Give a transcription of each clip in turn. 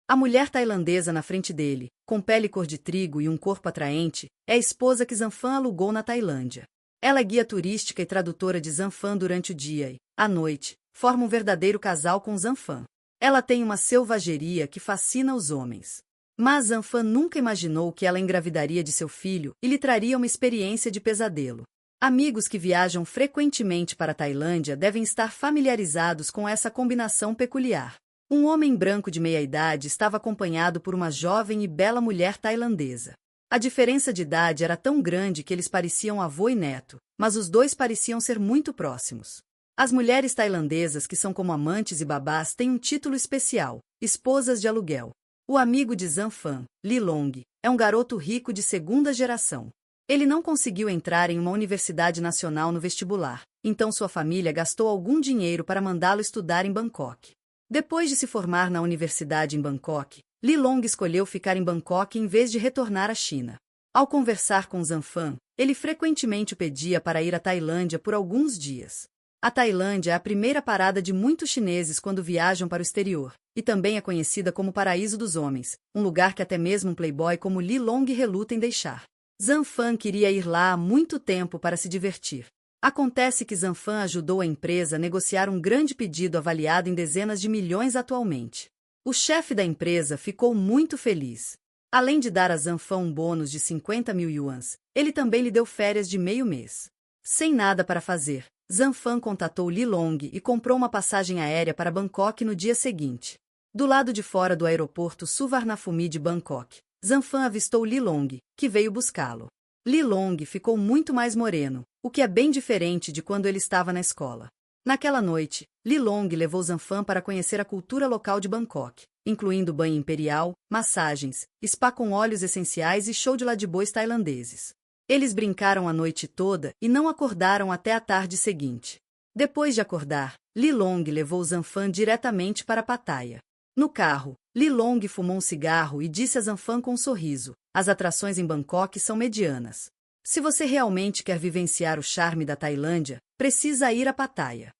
A mulher tailandesa na frente dele, com pele cor de trigo e um corpo atraente, é a esposa que Zanfan alugou na Tailândia. Ela é guia turística e tradutora de Zanfan durante o dia e, à noite, forma um verdadeiro casal com Zanfan. Ela tem uma selvageria que fascina os homens. Mas Zanfan nunca imaginou que ela engravidaria de seu filho e lhe traria uma experiência de pesadelo. Amigos que viajam frequentemente para a Tailândia devem estar familiarizados com essa combinação peculiar. Um homem branco de meia-idade estava acompanhado por uma jovem e bela mulher tailandesa. A diferença de idade era tão grande que eles pareciam avô e neto, mas os dois pareciam ser muito próximos. As mulheres tailandesas que são como amantes e babás têm um título especial, esposas de aluguel. O amigo de Zanfan, Lilong, é um garoto rico de segunda geração. Ele não conseguiu entrar em uma universidade nacional no vestibular, então sua família gastou algum dinheiro para mandá-lo estudar em Bangkok. Depois de se formar na universidade em Bangkok, Lilong escolheu ficar em Bangkok em vez de retornar à China. Ao conversar com Zanfan, ele frequentemente o pedia para ir à Tailândia por alguns dias. A Tailândia é a primeira parada de muitos chineses quando viajam para o exterior, e também é conhecida como Paraíso dos Homens, um lugar que até mesmo um playboy como Lilong reluta em deixar. Zanfan queria ir lá há muito tempo para se divertir. Acontece que Zanfan ajudou a empresa a negociar um grande pedido avaliado em dezenas de milhões atualmente. O chefe da empresa ficou muito feliz. Além de dar a Zanfan um bônus de 50 mil yuans, ele também lhe deu férias de meio mês. Sem nada para fazer, Zanfan contatou Lilong e comprou uma passagem aérea para Bangkok no dia seguinte. Do lado de fora do aeroporto Suvarnabhumi de Bangkok, Zanfan avistou Lilong, que veio buscá-lo. Lilong ficou muito mais moreno, o que é bem diferente de quando ele estava na escola. Naquela noite, Lilong levou Zanfan para conhecer a cultura local de Bangkok, incluindo banho imperial, massagens, spa com óleos essenciais e show de ladibois tailandeses. Eles brincaram a noite toda e não acordaram até a tarde seguinte. Depois de acordar, Lilong levou Zanfan diretamente para Pattaya. No carro, Lilong fumou um cigarro e disse a Zanfan com um sorriso: as atrações em Bangkok são medianas. Se você realmente quer vivenciar o charme da Tailândia, precisa ir a Pattaya.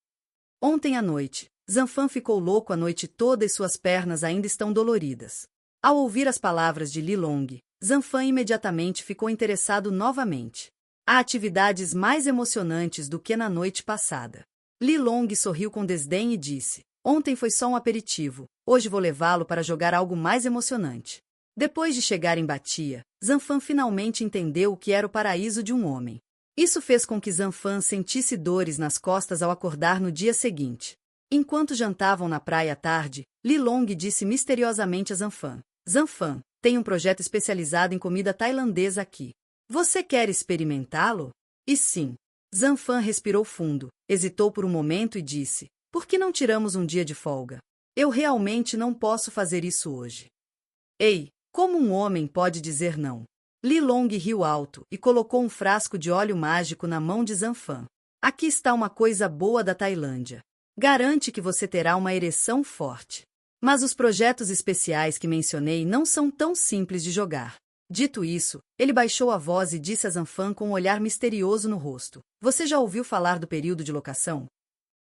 Ontem à noite, Zanfan ficou louco a noite toda e suas pernas ainda estão doloridas. Ao ouvir as palavras de Lilong, Zanfan imediatamente ficou interessado novamente. Há atividades mais emocionantes do que na noite passada. Lilong sorriu com desdém e disse: ontem foi só um aperitivo, hoje vou levá-lo para jogar algo mais emocionante. Depois de chegar em Batia, Zanfan finalmente entendeu o que era o paraíso de um homem. Isso fez com que Zanfan sentisse dores nas costas ao acordar no dia seguinte. Enquanto jantavam na praia à tarde, Lilong disse misteriosamente a Zanfan: Zanfan, tem um projeto especializado em comida tailandesa aqui. Você quer experimentá-lo? E sim. Zanfan respirou fundo, hesitou por um momento e disse: por que não tiramos um dia de folga? Eu realmente não posso fazer isso hoje. Ei, como um homem pode dizer não? Lilong riu alto e colocou um frasco de óleo mágico na mão de Zanfan. Aqui está uma coisa boa da Tailândia. Garante que você terá uma ereção forte. Mas os projetos especiais que mencionei não são tão simples de jogar. Dito isso, ele baixou a voz e disse a Zanfan com um olhar misterioso no rosto: você já ouviu falar do período de locação?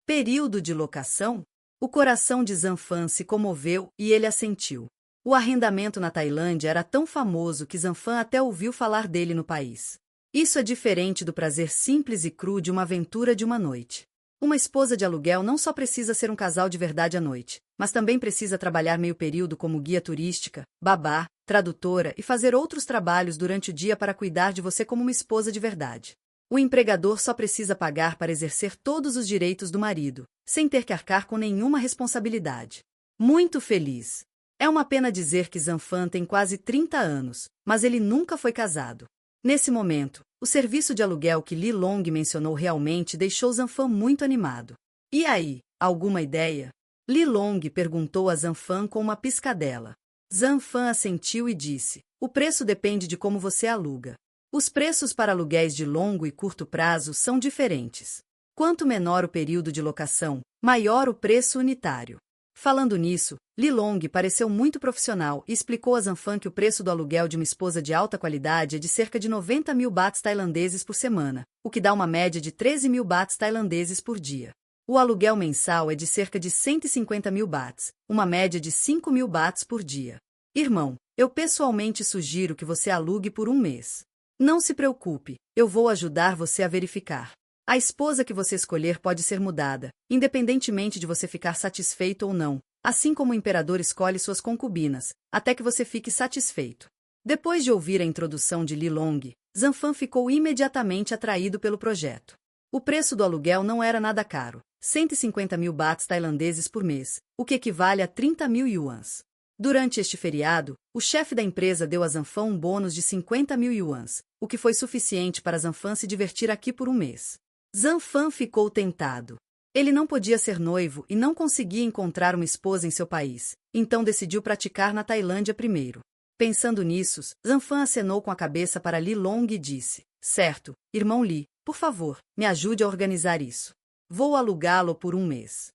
Período de locação? O coração de Zanfan se comoveu e ele assentiu. O arrendamento na Tailândia era tão famoso que Zanfan até ouviu falar dele no país. Isso é diferente do prazer simples e cru de uma aventura de uma noite. Uma esposa de aluguel não só precisa ser um casal de verdade à noite, mas também precisa trabalhar meio período como guia turística, babá, tradutora e fazer outros trabalhos durante o dia para cuidar de você como uma esposa de verdade. O empregador só precisa pagar para exercer todos os direitos do marido, sem ter que arcar com nenhuma responsabilidade. Muito feliz. É uma pena dizer que Zanfan tem quase 30 anos, mas ele nunca foi casado. Nesse momento, o serviço de aluguel que Lilong mencionou realmente deixou Zanfan muito animado. E aí, alguma ideia? Lilong perguntou a Zanfan com uma piscadela. Zanfan assentiu e disse: o preço depende de como você aluga. Os preços para aluguéis de longo e curto prazo são diferentes. Quanto menor o período de locação, maior o preço unitário. Falando nisso, Lilong pareceu muito profissional e explicou a Zanfan que o preço do aluguel de uma esposa de alta qualidade é de cerca de 90 mil bahts tailandeses por semana, o que dá uma média de 13 mil bahts tailandeses por dia. O aluguel mensal é de cerca de 150 mil bahts, uma média de 5 mil bahts por dia. Irmão, eu pessoalmente sugiro que você alugue por um mês. Não se preocupe, eu vou ajudar você a verificar. A esposa que você escolher pode ser mudada, independentemente de você ficar satisfeito ou não, assim como o imperador escolhe suas concubinas, até que você fique satisfeito. Depois de ouvir a introdução de Li Long, Zanfan ficou imediatamente atraído pelo projeto. O preço do aluguel não era nada caro, 150 mil bahts tailandeses por mês, o que equivale a 30 mil yuans. Durante este feriado, o chefe da empresa deu a Zanfan um bônus de 50 mil yuans, o que foi suficiente para Zanfan se divertir aqui por um mês. Zanfan ficou tentado. Ele não podia ser noivo e não conseguia encontrar uma esposa em seu país, então decidiu praticar na Tailândia primeiro. Pensando nisso, Zanfan acenou com a cabeça para Li Long e disse: certo, irmão Li, por favor, me ajude a organizar isso. Vou alugá-lo por um mês.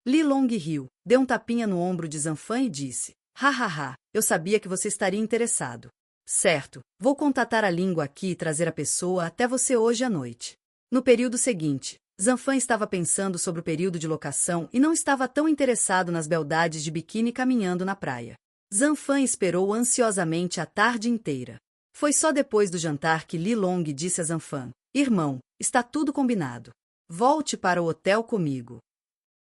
Li Long riu, deu um tapinha no ombro de Zanfan e disse: hahaha, eu sabia que você estaria interessado. Certo, vou contatar a língua aqui e trazer a pessoa até você hoje à noite. No período seguinte, Zanfan estava pensando sobre o período de locação e não estava tão interessado nas beldades de biquíni caminhando na praia. Zanfan esperou ansiosamente a tarde inteira. Foi só depois do jantar que Li Long disse a Zanfan: irmão, está tudo combinado. Volte para o hotel comigo.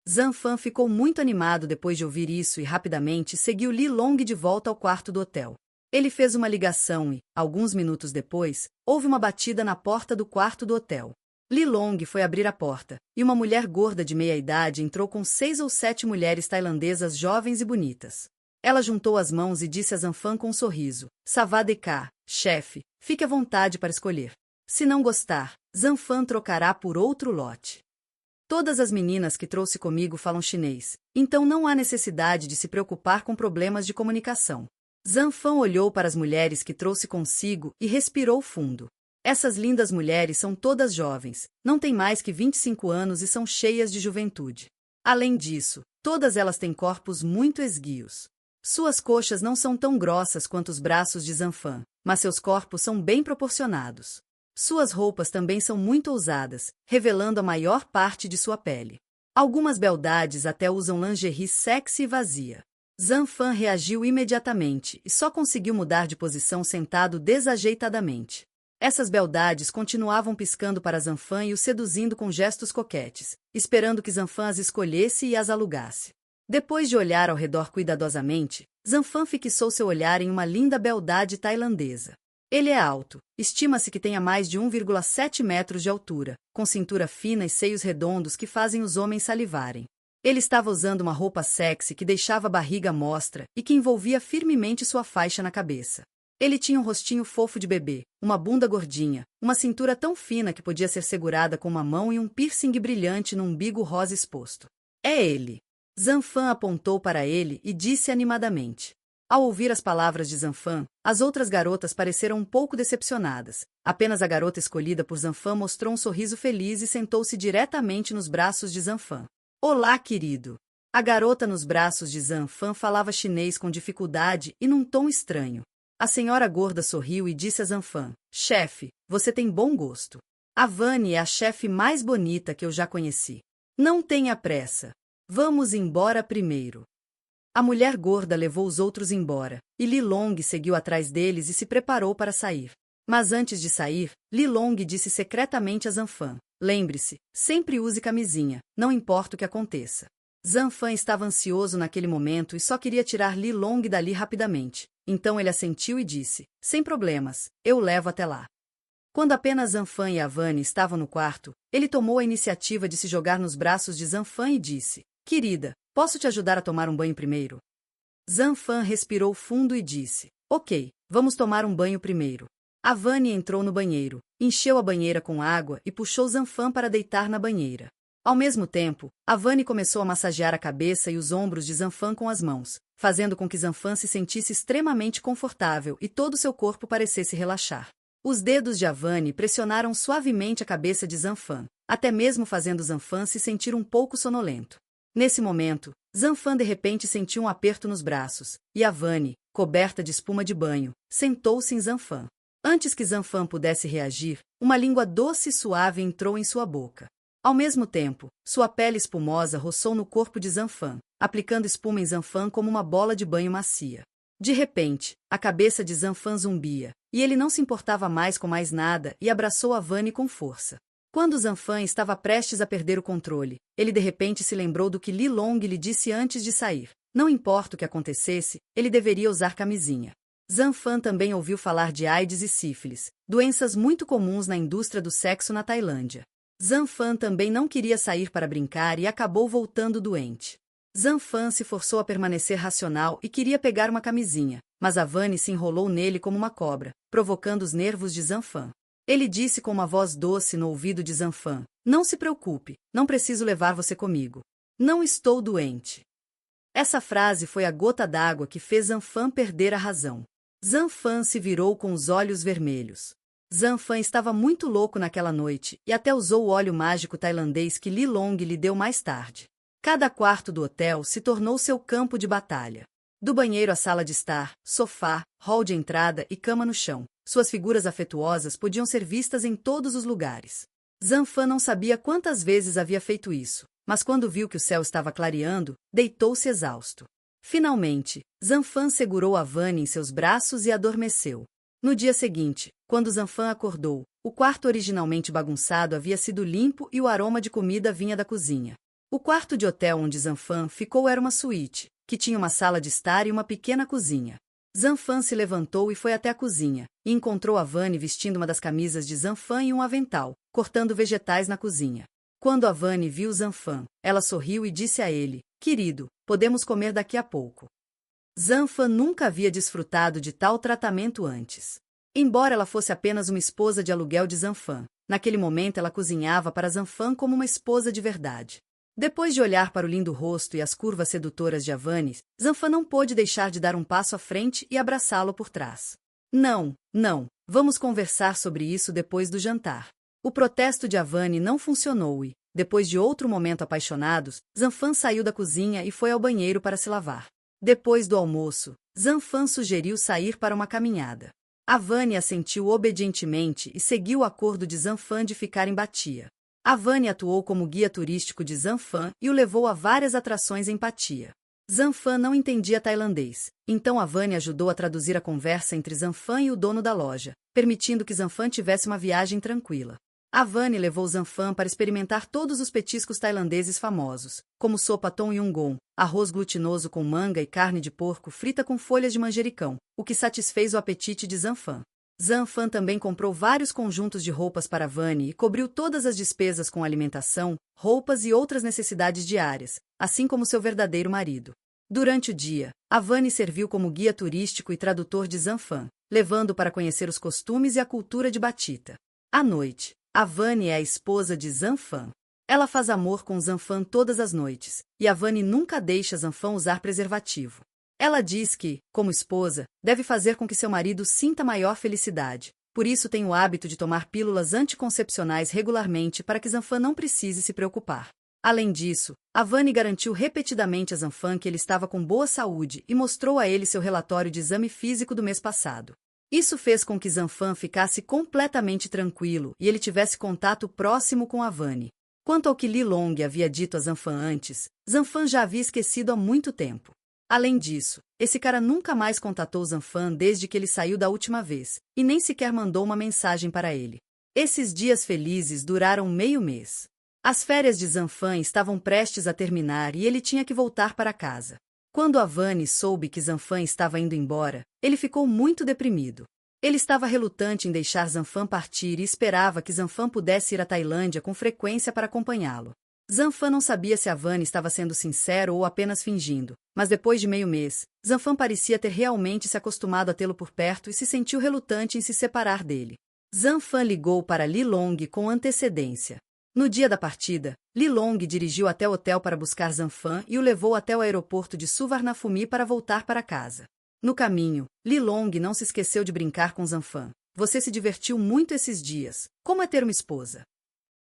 Zanfan ficou muito animado depois de ouvir isso e rapidamente seguiu Li Long de volta ao quarto do hotel. Ele fez uma ligação e, alguns minutos depois, houve uma batida na porta do quarto do hotel. Li Long foi abrir a porta, e uma mulher gorda de meia-idade entrou com 6 ou 7 mulheres tailandesas jovens e bonitas. Ela juntou as mãos e disse a Zanfan com um sorriso: Savadeka, chefe, fique à vontade para escolher. Se não gostar, Zanfan trocará por outro lote. Todas as meninas que trouxe comigo falam chinês, então não há necessidade de se preocupar com problemas de comunicação. Zanfan olhou para as mulheres que trouxe consigo e respirou fundo. Essas lindas mulheres são todas jovens, não têm mais que 25 anos e são cheias de juventude. Além disso, todas elas têm corpos muito esguios. Suas coxas não são tão grossas quanto os braços de Zanfan, mas seus corpos são bem proporcionados. Suas roupas também são muito ousadas, revelando a maior parte de sua pele. Algumas beldades até usam lingerie sexy e vazia. Zanfan reagiu imediatamente e só conseguiu mudar de posição sentado desajeitadamente. Essas beldades continuavam piscando para Zanfan e o seduzindo com gestos coquetes, esperando que Zanfan as escolhesse e as alugasse. Depois de olhar ao redor cuidadosamente, Zanfan fixou seu olhar em uma linda beldade tailandesa. Ele é alto, estima-se que tenha mais de 1,7 metros de altura, com cintura fina e seios redondos que fazem os homens salivarem. Ele estava usando uma roupa sexy que deixava a barriga à mostra e que envolvia firmemente sua faixa na cabeça. Ele tinha um rostinho fofo de bebê, uma bunda gordinha, uma cintura tão fina que podia ser segurada com uma mão e um piercing brilhante no umbigo rosa exposto. É ele. Zanfan apontou para ele e disse animadamente. Ao ouvir as palavras de Zanfan, as outras garotas pareceram um pouco decepcionadas. Apenas a garota escolhida por Zanfan mostrou um sorriso feliz e sentou-se diretamente nos braços de Zanfan. Olá, querido. A garota nos braços de Zanfan falava chinês com dificuldade e num tom estranho. A senhora gorda sorriu e disse a Zanfan: chefe, você tem bom gosto. A Vani é a chefe mais bonita que eu já conheci. Não tenha pressa. Vamos embora primeiro. A mulher gorda levou os outros embora, e Li Long seguiu atrás deles e se preparou para sair. Mas antes de sair, Li Long disse secretamente a Zanfan: lembre-se, sempre use camisinha, não importa o que aconteça. Zanfan estava ansioso naquele momento e só queria tirar Li Long dali rapidamente. Então ele assentiu e disse: sem problemas, eu o levo até lá. Quando apenas Zanfan e a Vani estavam no quarto, ele tomou a iniciativa de se jogar nos braços de Zanfan e disse: querida, posso te ajudar a tomar um banho primeiro? Zanfan respirou fundo e disse: ok, vamos tomar um banho primeiro. A Vani entrou no banheiro, encheu a banheira com água e puxou Zanfan para deitar na banheira. Ao mesmo tempo, a Vani começou a massagear a cabeça e os ombros de Zanfan com as mãos, fazendo com que Zanfan se sentisse extremamente confortável e todo seu corpo parecesse relaxar. Os dedos de Avani pressionaram suavemente a cabeça de Zanfan, até mesmo fazendo Zanfan se sentir um pouco sonolento. Nesse momento, Zanfan de repente sentiu um aperto nos braços, e Avani, coberta de espuma de banho, sentou-se em Zanfan. Antes que Zanfan pudesse reagir, uma língua doce e suave entrou em sua boca. Ao mesmo tempo, sua pele espumosa roçou no corpo de Zanfan, aplicando espuma em Zanfan como uma bola de banho macia. De repente, a cabeça de Zanfan zumbia, e ele não se importava mais com mais nada e abraçou a Vani com força. Quando Zanfan estava prestes a perder o controle, ele de repente se lembrou do que Li Long lhe disse antes de sair. Não importa o que acontecesse, ele deveria usar camisinha. Zanfan também ouviu falar de AIDS e sífilis, doenças muito comuns na indústria do sexo na Tailândia. Zanfan também não queria sair para brincar e acabou voltando doente. Zanfan se forçou a permanecer racional e queria pegar uma camisinha, mas a Vani se enrolou nele como uma cobra, provocando os nervos de Zanfan. Ele disse com uma voz doce no ouvido de Zanfan: "Não se preocupe, não preciso levar você comigo. Não estou doente." Essa frase foi a gota d'água que fez Zanfan perder a razão. Zanfan se virou com os olhos vermelhos. Zanfan estava muito louco naquela noite e até usou o óleo mágico tailandês que Li Long lhe deu mais tarde. Cada quarto do hotel se tornou seu campo de batalha. Do banheiro à sala de estar, sofá, hall de entrada e cama no chão, suas figuras afetuosas podiam ser vistas em todos os lugares. Zanfan não sabia quantas vezes havia feito isso, mas quando viu que o céu estava clareando, deitou-se exausto. Finalmente, Zanfan segurou a Vani em seus braços e adormeceu. No dia seguinte, quando Zanfan acordou, o quarto originalmente bagunçado havia sido limpo e o aroma de comida vinha da cozinha. O quarto de hotel onde Zanfan ficou era uma suíte, que tinha uma sala de estar e uma pequena cozinha. Zanfan se levantou e foi até a cozinha, e encontrou a Vani vestindo uma das camisas de Zanfan e um avental, cortando vegetais na cozinha. Quando a Vani viu Zanfan, ela sorriu e disse a ele: "Querido, podemos comer daqui a pouco." Zanfan nunca havia desfrutado de tal tratamento antes. Embora ela fosse apenas uma esposa de aluguel de Zanfan, naquele momento ela cozinhava para Zanfan como uma esposa de verdade. Depois de olhar para o lindo rosto e as curvas sedutoras de Avani, Zanfan não pôde deixar de dar um passo à frente e abraçá-lo por trás. "Não, não, vamos conversar sobre isso depois do jantar." O protesto de Avani não funcionou e, depois de outro momento apaixonados, Zanfan saiu da cozinha e foi ao banheiro para se lavar. Depois do almoço, Zanfan sugeriu sair para uma caminhada. Avani assentiu obedientemente e seguiu o acordo de Zanfan de ficar em Pattaya. Avani atuou como guia turístico de Zanfan e o levou a várias atrações em Pattaya. Zanfan não entendia tailandês, então Avani ajudou a traduzir a conversa entre Zanfan e o dono da loja, permitindo que Zanfan tivesse uma viagem tranquila. Avani levou Zanfan para experimentar todos os petiscos tailandeses famosos, como sopa tom yum goong, arroz glutinoso com manga e carne de porco frita com folhas de manjericão, o que satisfez o apetite de Zanfan. Zanfan também comprou vários conjuntos de roupas para Avani e cobriu todas as despesas com alimentação, roupas e outras necessidades diárias, assim como seu verdadeiro marido. Durante o dia, Avani serviu como guia turístico e tradutor de Zanfan, levando para conhecer os costumes e a cultura de Batita. À noite, Avani é a esposa de Zanfan. Ela faz amor com Zanfan todas as noites, e Avani nunca deixa Zanfan usar preservativo. Ela diz que, como esposa, deve fazer com que seu marido sinta maior felicidade, por isso tem o hábito de tomar pílulas anticoncepcionais regularmente para que Zanfan não precise se preocupar. Além disso, Avani garantiu repetidamente a Zanfan que ele estava com boa saúde e mostrou a ele seu relatório de exame físico do mês passado. Isso fez com que Zanfan ficasse completamente tranquilo e ele tivesse contato próximo com Avani. Quanto ao que Li Long havia dito a Zanfan antes, Zanfan já havia esquecido há muito tempo. Além disso, esse cara nunca mais contatou Zanfan desde que ele saiu da última vez, e nem sequer mandou uma mensagem para ele. Esses dias felizes duraram meio mês. As férias de Zanfan estavam prestes a terminar e ele tinha que voltar para casa. Quando Avani soube que Zanfan estava indo embora, ele ficou muito deprimido. Ele estava relutante em deixar Zanfan partir e esperava que Zanfan pudesse ir à Tailândia com frequência para acompanhá-lo. Zanfan não sabia se Avani estava sendo sincero ou apenas fingindo, mas depois de meio mês, Zanfan parecia ter realmente se acostumado a tê-lo por perto e se sentiu relutante em se separar dele. Zanfan ligou para Li Long com antecedência. No dia da partida, Li Long dirigiu até o hotel para buscar Zanfan e o levou até o aeroporto de Suvarnabhumi para voltar para casa. No caminho, Li Long não se esqueceu de brincar com Zanfan. "Você se divertiu muito esses dias. Como é ter uma esposa?"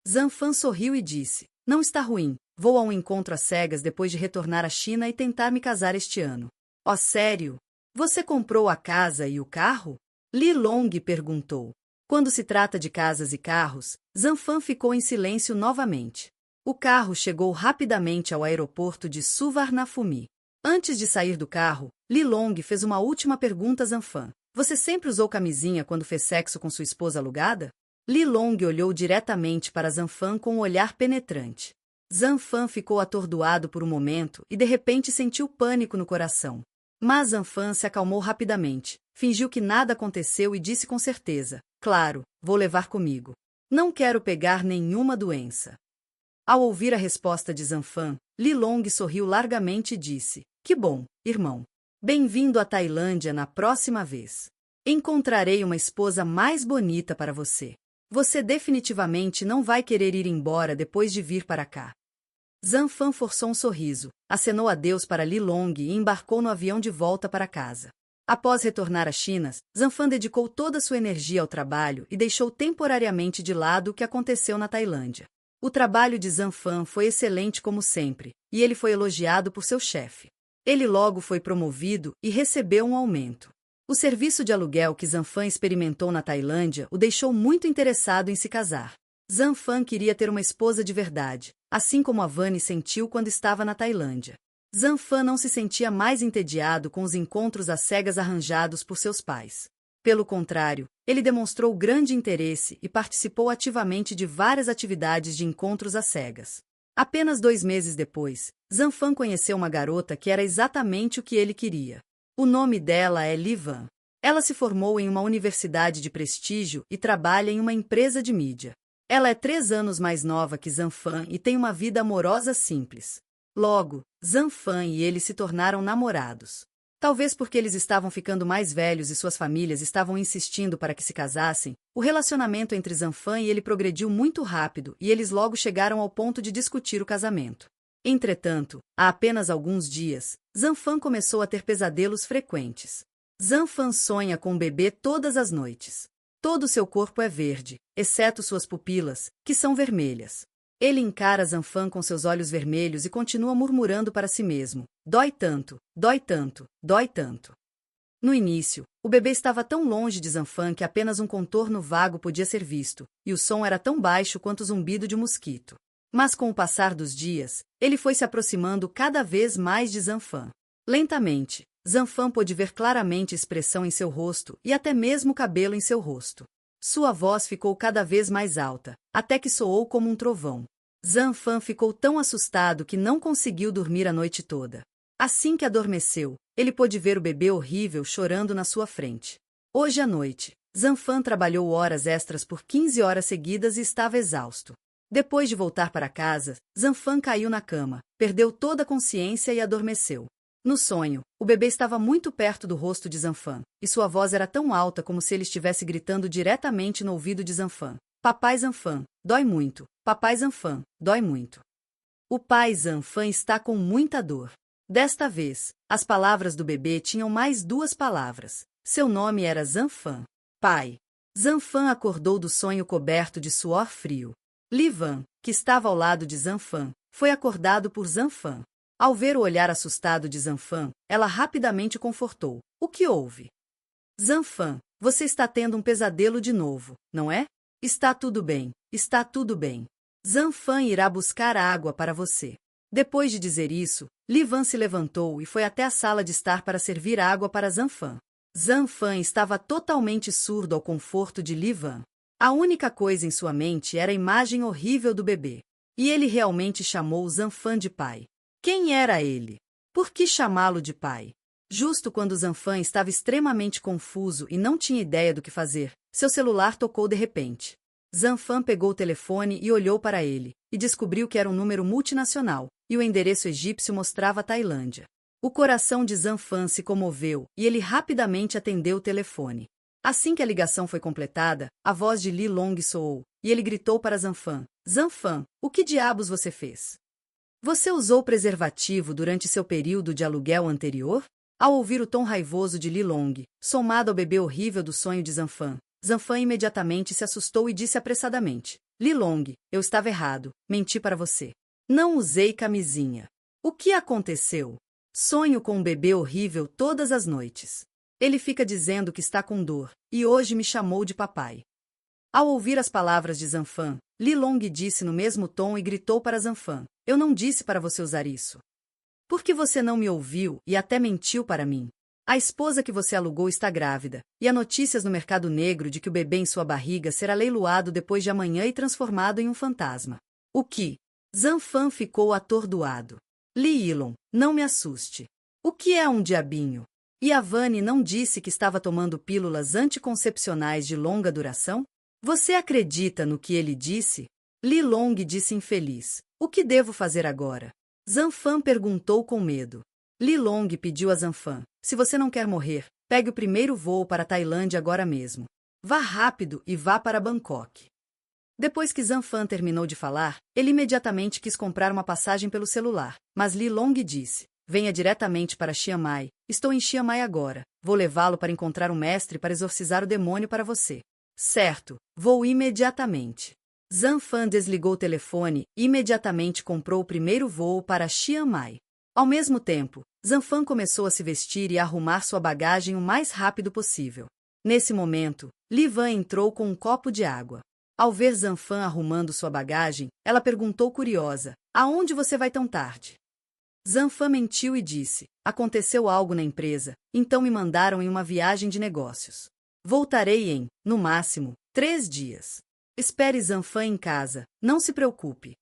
Zanfan sorriu e disse: "Não está ruim. Vou a um encontro às cegas depois de retornar à China e tentar me casar este ano." "Oh, sério? Você comprou a casa e o carro?" Li Long perguntou. Quando se trata de casas e carros, Zanfan ficou em silêncio novamente. O carro chegou rapidamente ao aeroporto de Suvarnabhumi. Antes de sair do carro, Lilong fez uma última pergunta a Zanfan. Você sempre usou camisinha quando fez sexo com sua esposa alugada? Lilong olhou diretamente para Zanfan com um olhar penetrante. Zanfan ficou atordoado por um momento e de repente sentiu pânico no coração. Mas Zanfan se acalmou rapidamente, fingiu que nada aconteceu e disse com certeza: claro, vou levar comigo. Não quero pegar nenhuma doença. Ao ouvir a resposta de Zanfan, Lilong sorriu largamente e disse: que bom, irmão. Bem-vindo à Tailândia na próxima vez. Encontrarei uma esposa mais bonita para você. Você definitivamente não vai querer ir embora depois de vir para cá. Zanfan forçou um sorriso, acenou adeus para Lilong e embarcou no avião de volta para casa. Após retornar à China, Zanfan dedicou toda sua energia ao trabalho e deixou temporariamente de lado o que aconteceu na Tailândia. O trabalho de Zanfan foi excelente como sempre, e ele foi elogiado por seu chefe. Ele logo foi promovido e recebeu um aumento. O serviço de aluguel que Zanfan experimentou na Tailândia o deixou muito interessado em se casar. Zanfan queria ter uma esposa de verdade, assim como a Vani sentiu quando estava na Tailândia. Zanfan não se sentia mais entediado com os encontros às cegas arranjados por seus pais. Pelo contrário, ele demonstrou grande interesse e participou ativamente de várias atividades de encontros às cegas. Apenas 2 meses depois, Zanfan conheceu uma garota que era exatamente o que ele queria. O nome dela é Livan. Ela se formou em uma universidade de prestígio e trabalha em uma empresa de mídia. Ela é 3 anos mais nova que Zanfan e tem uma vida amorosa simples. Logo, Zanfan e ele se tornaram namorados. Talvez porque eles estavam ficando mais velhos e suas famílias estavam insistindo para que se casassem, o relacionamento entre Zanfan e ele progrediu muito rápido e eles logo chegaram ao ponto de discutir o casamento. Entretanto, há apenas alguns dias, Zanfan começou a ter pesadelos frequentes. Zanfan sonha com um bebê todas as noites. Todo seu corpo é verde, exceto suas pupilas, que são vermelhas. Ele encara Zanfan com seus olhos vermelhos e continua murmurando para si mesmo: dói tanto, dói tanto, dói tanto. No início, o bebê estava tão longe de Zanfan que apenas um contorno vago podia ser visto, e o som era tão baixo quanto o zumbido de um mosquito. Mas com o passar dos dias, ele foi se aproximando cada vez mais de Zanfan. Lentamente, Zanfan pôde ver claramente expressão em seu rosto e até mesmo cabelo em seu rosto. Sua voz ficou cada vez mais alta, até que soou como um trovão. Zanfan ficou tão assustado que não conseguiu dormir a noite toda. Assim que adormeceu, ele pôde ver o bebê horrível chorando na sua frente. Hoje à noite, Zanfan trabalhou horas extras por 15 horas seguidas e estava exausto. Depois de voltar para casa, Zanfan caiu na cama, perdeu toda a consciência e adormeceu. No sonho, o bebê estava muito perto do rosto de Zanfan, e sua voz era tão alta como se ele estivesse gritando diretamente no ouvido de Zanfan: Papai Zanfan, dói muito. Papai Zanfan, dói muito. O pai Zanfan está com muita dor. Desta vez, as palavras do bebê tinham mais 2 palavras. Seu nome era Zanfan. Pai. Zanfan acordou do sonho coberto de suor frio. Livan, que estava ao lado de Zanfan, foi acordado por Zanfan. Ao ver o olhar assustado de Zanfan, ela rapidamente confortou. O que houve? Zanfan, você está tendo um pesadelo de novo, não é? Está tudo bem, está tudo bem. Zanfan irá buscar água para você. Depois de dizer isso, Livan se levantou e foi até a sala de estar para servir água para Zanfan. Zanfan estava totalmente surdo ao conforto de Livan. A única coisa em sua mente era a imagem horrível do bebê. E ele realmente chamou Zanfan de pai. Quem era ele? Por que chamá-lo de pai? Justo quando Zanfan estava extremamente confuso e não tinha ideia do que fazer, seu celular tocou de repente. Zanfan pegou o telefone e olhou para ele, e descobriu que era um número multinacional, e o endereço egípcio mostrava a Tailândia. O coração de Zanfan se comoveu e ele rapidamente atendeu o telefone. Assim que a ligação foi completada, a voz de Lilong soou, e ele gritou para Zanfan: Zanfan, o que diabos você fez? Você usou preservativo durante seu período de aluguel anterior? Ao ouvir o tom raivoso de Lilong, somado ao bebê horrível do sonho de Zanfan, Zanfan imediatamente se assustou e disse apressadamente: Lilong, eu estava errado, menti para você. Não usei camisinha. O que aconteceu? Sonho com um bebê horrível todas as noites. Ele fica dizendo que está com dor, e hoje me chamou de papai. Ao ouvir as palavras de Zanfan, Li Long disse no mesmo tom e gritou para Zanfan: Eu não disse para você usar isso. Por que você não me ouviu e até mentiu para mim? A esposa que você alugou está grávida, e há notícias no mercado negro de que o bebê em sua barriga será leiloado depois de amanhã e transformado em um fantasma. O que? Zanfan ficou atordoado. Li Yilong, não me assuste. O que é um diabinho? E a Vani não disse que estava tomando pílulas anticoncepcionais de longa duração? Você acredita no que ele disse? Li Long disse infeliz. O que devo fazer agora? Zanfan perguntou com medo. Li Long pediu a Zanfan: se você não quer morrer, pegue o primeiro voo para a Tailândia agora mesmo. Vá rápido e vá para Bangkok. Depois que Zanfan terminou de falar, ele imediatamente quis comprar uma passagem pelo celular, mas Li Long disse: venha diretamente para Chiang Mai, estou em Chiang Mai agora, vou levá-lo para encontrar um mestre para exorcizar o demônio para você. Certo, vou imediatamente. Zanfan desligou o telefone e imediatamente comprou o primeiro voo para Chiang Mai. Ao mesmo tempo, Zanfan começou a se vestir e a arrumar sua bagagem o mais rápido possível. Nesse momento, Li Van entrou com um copo de água. Ao ver Zanfan arrumando sua bagagem, ela perguntou curiosa: aonde você vai tão tarde? Zanfan mentiu e disse: aconteceu algo na empresa, então me mandaram em uma viagem de negócios. Voltarei em, no máximo, 3 dias. Espere Zanfan em casa, não se preocupe.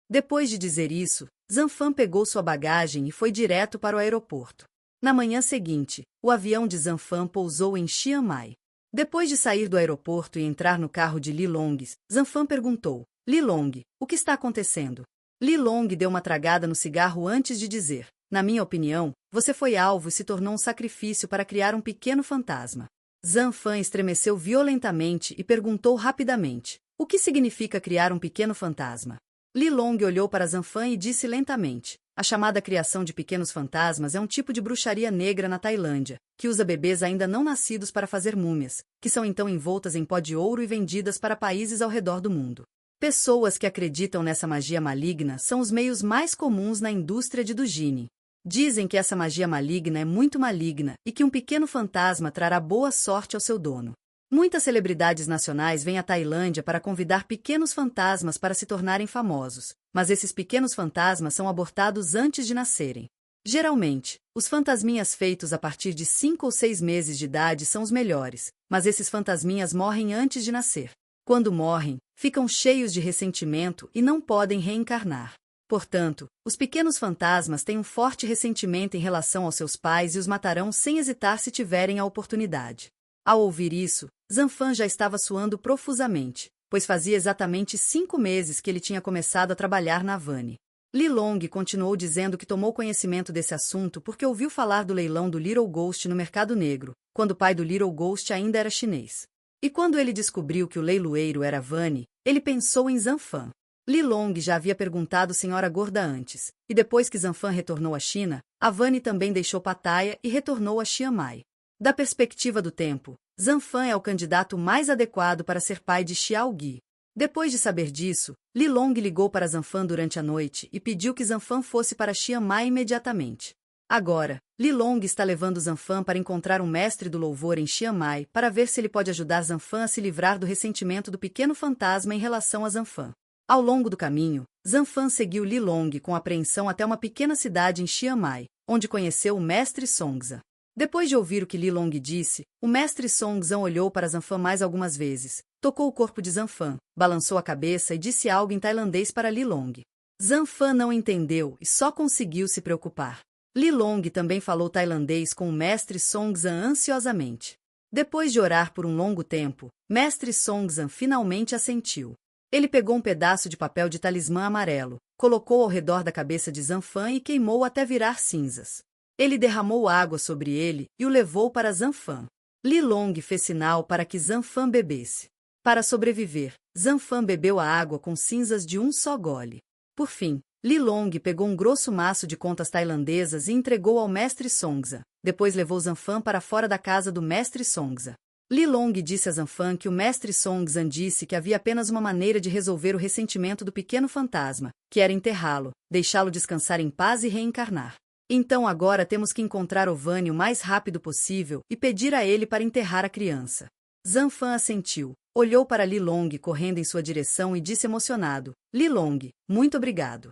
Depois de dizer isso, Zanfan pegou sua bagagem e foi direto para o aeroporto. Na manhã seguinte, o avião de Zanfan pousou em Chiang Mai. Depois de sair do aeroporto e entrar no carro de Li Long, Zanfan perguntou: Li Long, o que está acontecendo? Li Long deu uma tragada no cigarro antes de dizer: na minha opinião, você foi alvo e se tornou um sacrifício para criar um pequeno fantasma. Zanfan estremeceu violentamente e perguntou rapidamente: o que significa criar um pequeno fantasma? Li Long olhou para Zanfan e disse lentamente: a chamada criação de pequenos fantasmas é um tipo de bruxaria negra na Tailândia, que usa bebês ainda não nascidos para fazer múmias, que são então envoltas em pó de ouro e vendidas para países ao redor do mundo. Pessoas que acreditam nessa magia maligna são os meios mais comuns na indústria de Dujine. Dizem que essa magia maligna é muito maligna e que um pequeno fantasma trará boa sorte ao seu dono. Muitas celebridades nacionais vêm à Tailândia para convidar pequenos fantasmas para se tornarem famosos, mas esses pequenos fantasmas são abortados antes de nascerem. Geralmente, os fantasminhas feitos a partir de 5 ou 6 meses de idade são os melhores, mas esses fantasminhas morrem antes de nascer. Quando morrem, ficam cheios de ressentimento e não podem reencarnar. Portanto, os pequenos fantasmas têm um forte ressentimento em relação aos seus pais e os matarão sem hesitar se tiverem a oportunidade. Ao ouvir isso, Zanfan já estava suando profusamente, pois fazia exatamente 5 meses que ele tinha começado a trabalhar na Vani. Li Long continuou dizendo que tomou conhecimento desse assunto porque ouviu falar do leilão do Little Ghost no mercado negro, quando o pai do Little Ghost ainda era chinês. E quando ele descobriu que o leiloeiro era Vani, ele pensou em Zanfan. Li Long já havia perguntado Senhora Gorda antes, e depois que Zanfan retornou à China, a Vani também deixou Pattaya e retornou a Chiang Mai. Da perspectiva do tempo, Zanfan é o candidato mais adequado para ser pai de Xiao Gui. Depois de saber disso, Li Long ligou para Zanfan durante a noite e pediu que Zanfan fosse para Chiang Mai imediatamente. Agora, Li Long está levando Zanfan para encontrar um mestre do louvor em Chiang Mai para ver se ele pode ajudar Zanfan a se livrar do ressentimento do pequeno fantasma em relação a Zanfan. Ao longo do caminho, Zanfan seguiu Li Long com apreensão até uma pequena cidade em Chiang Mai, onde conheceu o mestre Songza. Depois de ouvir o que Li Long disse, o mestre Songza olhou para Zanfan mais algumas vezes, tocou o corpo de Zanfan, balançou a cabeça e disse algo em tailandês para Li Long. Zanfan não entendeu e só conseguiu se preocupar. Li Long também falou tailandês com o mestre Songza ansiosamente. Depois de orar por um longo tempo, mestre Songza finalmente assentiu. Ele pegou um pedaço de papel de talismã amarelo, colocou ao redor da cabeça de Zanfan e queimou até virar cinzas. Ele derramou água sobre ele e o levou para Zanfan. Li Long fez sinal para que Zanfan bebesse. Para sobreviver, Zanfan bebeu a água com cinzas de um só gole. Por fim, Li Long pegou um grosso maço de contas tailandesas e entregou ao mestre Songza. Depois levou Zanfan para fora da casa do mestre Songza. Li Long disse a Zanfan que o mestre Songza disse que havia apenas uma maneira de resolver o ressentimento do pequeno fantasma, que era enterrá-lo, deixá-lo descansar em paz e reencarnar. Então agora temos que encontrar o Vani o mais rápido possível e pedir a ele para enterrar a criança. Zanfan assentiu, olhou para Li Long correndo em sua direção e disse emocionado: Li Long, muito obrigado.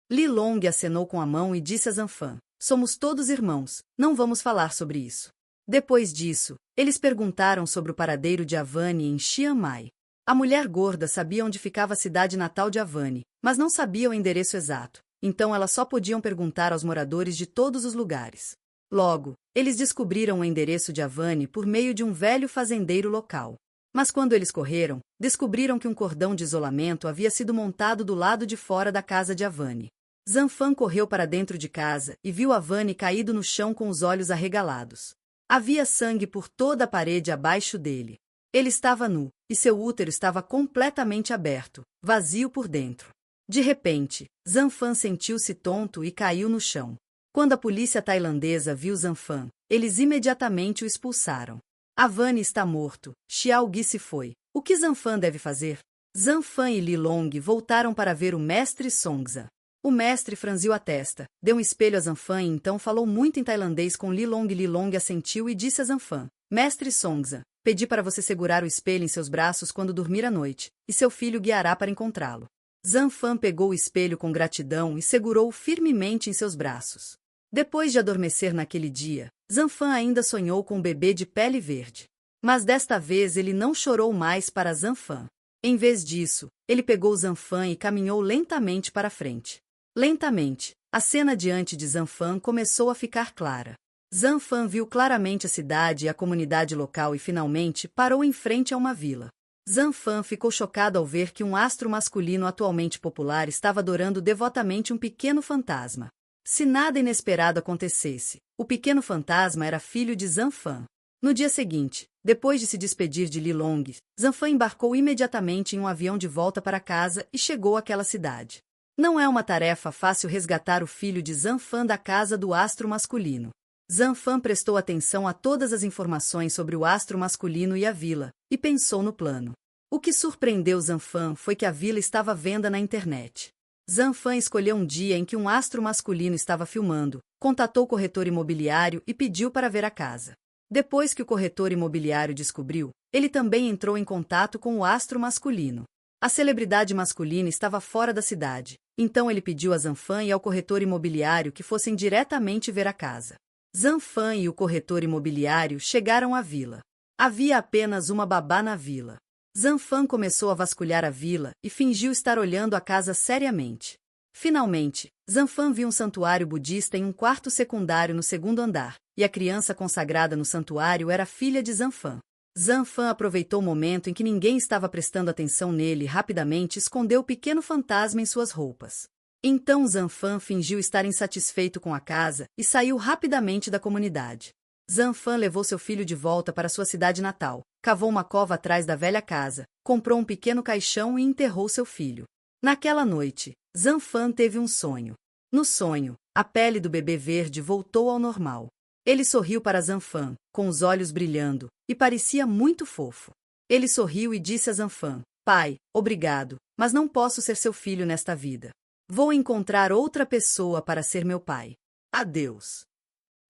Li Long acenou com a mão e disse a Zanfan: somos todos irmãos, não vamos falar sobre isso. Depois disso, eles perguntaram sobre o paradeiro de Avani em Chiang Mai. A mulher gorda sabia onde ficava a cidade natal de Avani, mas não sabia o endereço exato, então elas só podiam perguntar aos moradores de todos os lugares. Logo, eles descobriram o endereço de Avani por meio de um velho fazendeiro local. Mas quando eles correram, descobriram que um cordão de isolamento havia sido montado do lado de fora da casa de Avani. Zanfan correu para dentro de casa e viu Avani caído no chão com os olhos arregalados. Havia sangue por toda a parede abaixo dele. Ele estava nu, e seu útero estava completamente aberto, vazio por dentro. De repente, Zanfan sentiu-se tonto e caiu no chão. Quando a polícia tailandesa viu Zanfan, eles imediatamente o expulsaram. Avani está morto, Xiao Gui se foi. O que Zanfan deve fazer? Zanfan e Li Long voltaram para ver o mestre Songza. O mestre franziu a testa, deu um espelho a Zanfan e então falou muito em tailandês com Li Long. Li Long assentiu e disse a Zanfan: Mestre Songza, pedi para você segurar o espelho em seus braços quando dormir à noite, e seu filho guiará para encontrá-lo. Zanfan pegou o espelho com gratidão e segurou-o firmemente em seus braços. Depois de adormecer naquele dia, Zanfan ainda sonhou com um bebê de pele verde. Mas desta vez ele não chorou mais para Zanfan. Em vez disso, ele pegou Zanfan e caminhou lentamente para frente. Lentamente, a cena diante de Zanfan começou a ficar clara. Zanfan viu claramente a cidade e a comunidade local e finalmente parou em frente a uma vila. Zanfan ficou chocado ao ver que um astro masculino atualmente popular estava adorando devotamente um pequeno fantasma. Se nada inesperado acontecesse, o pequeno fantasma era filho de Zanfan. No dia seguinte, depois de se despedir de Li Long, Zanfan embarcou imediatamente em um avião de volta para casa e chegou àquela cidade. Não é uma tarefa fácil resgatar o filho de Zanfan da casa do astro masculino. Zanfan prestou atenção a todas as informações sobre o astro masculino e a vila, e pensou no plano. O que surpreendeu Zanfan foi que a vila estava à venda na internet. Zanfan escolheu um dia em que um astro masculino estava filmando, contatou o corretor imobiliário e pediu para ver a casa. Depois que o corretor imobiliário descobriu, ele também entrou em contato com o astro masculino. A celebridade masculina estava fora da cidade, então ele pediu a Zanfan e ao corretor imobiliário que fossem diretamente ver a casa. Zanfan e o corretor imobiliário chegaram à vila. Havia apenas uma babá na vila. Zanfan começou a vasculhar a vila e fingiu estar olhando a casa seriamente. Finalmente, Zanfan viu um santuário budista em um quarto secundário no segundo andar, e a criança consagrada no santuário era filha de Zanfan. Zanfan aproveitou o momento em que ninguém estava prestando atenção nele e rapidamente escondeu o pequeno fantasma em suas roupas. Então Zanfan fingiu estar insatisfeito com a casa e saiu rapidamente da comunidade. Zanfan levou seu filho de volta para sua cidade natal, cavou uma cova atrás da velha casa, comprou um pequeno caixão e enterrou seu filho. Naquela noite, Zanfan teve um sonho. No sonho, a pele do bebê verde voltou ao normal. Ele sorriu para Zanfan, com os olhos brilhando, e parecia muito fofo. Ele sorriu e disse a Zanfan: Pai, obrigado, mas não posso ser seu filho nesta vida. Vou encontrar outra pessoa para ser meu pai. Adeus.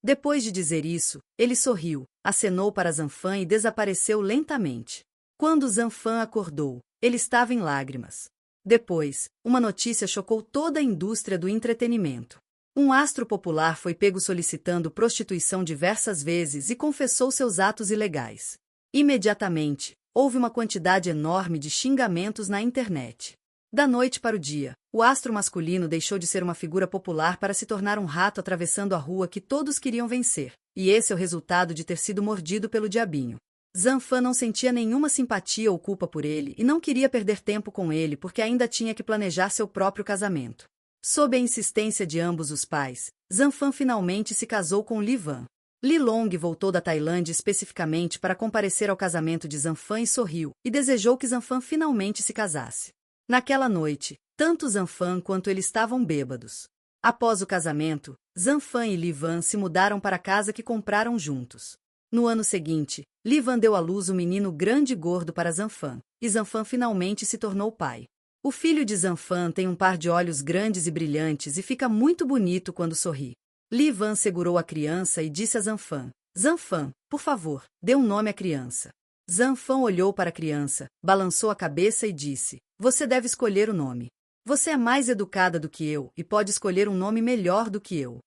Depois de dizer isso, ele sorriu, acenou para Zanfan e desapareceu lentamente. Quando Zanfan acordou, ele estava em lágrimas. Depois, uma notícia chocou toda a indústria do entretenimento. Um astro popular foi pego solicitando prostituição diversas vezes e confessou seus atos ilegais. Imediatamente, houve uma quantidade enorme de xingamentos na internet. Da noite para o dia, o astro masculino deixou de ser uma figura popular para se tornar um rato atravessando a rua que todos queriam vencer, e esse é o resultado de ter sido mordido pelo diabinho. Zanfan não sentia nenhuma simpatia ou culpa por ele e não queria perder tempo com ele porque ainda tinha que planejar seu próprio casamento. Sob a insistência de ambos os pais, Zanfan finalmente se casou com Li Van. Li Long voltou da Tailândia especificamente para comparecer ao casamento de Zanfan e sorriu, e desejou que Zanfan finalmente se casasse. Naquela noite, tanto Zanfan quanto ele estavam bêbados. Após o casamento, Zanfan e Li Van se mudaram para a casa que compraram juntos. No ano seguinte, Li Van deu à luz um menino grande e gordo para Zanfan, e Zanfan finalmente se tornou pai. O filho de Zanfan tem um par de olhos grandes e brilhantes e fica muito bonito quando sorri. Li Van segurou a criança e disse a Zanfan: Zanfan, por favor, dê um nome à criança. Zanfan olhou para a criança, balançou a cabeça e disse: Você deve escolher o nome. Você é mais educada do que eu e pode escolher um nome melhor do que eu.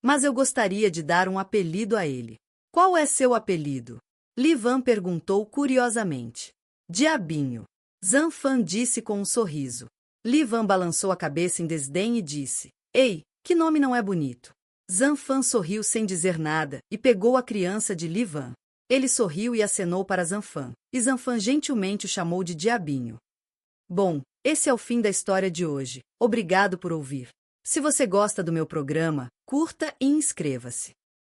Mas eu gostaria de dar um apelido a ele. Qual é seu apelido? Li Van perguntou curiosamente. Diabinho. Zanfan disse com um sorriso. Li Van balançou a cabeça em desdém e disse: Ei, que nome não é bonito. Zanfan sorriu sem dizer nada e pegou a criança de Li Van. Ele sorriu e acenou para Zanfan, e Zanfan gentilmente o chamou de Diabinho. Bom, esse é o fim da história de hoje. Obrigado por ouvir. Se você gosta do meu programa, curta e inscreva-se.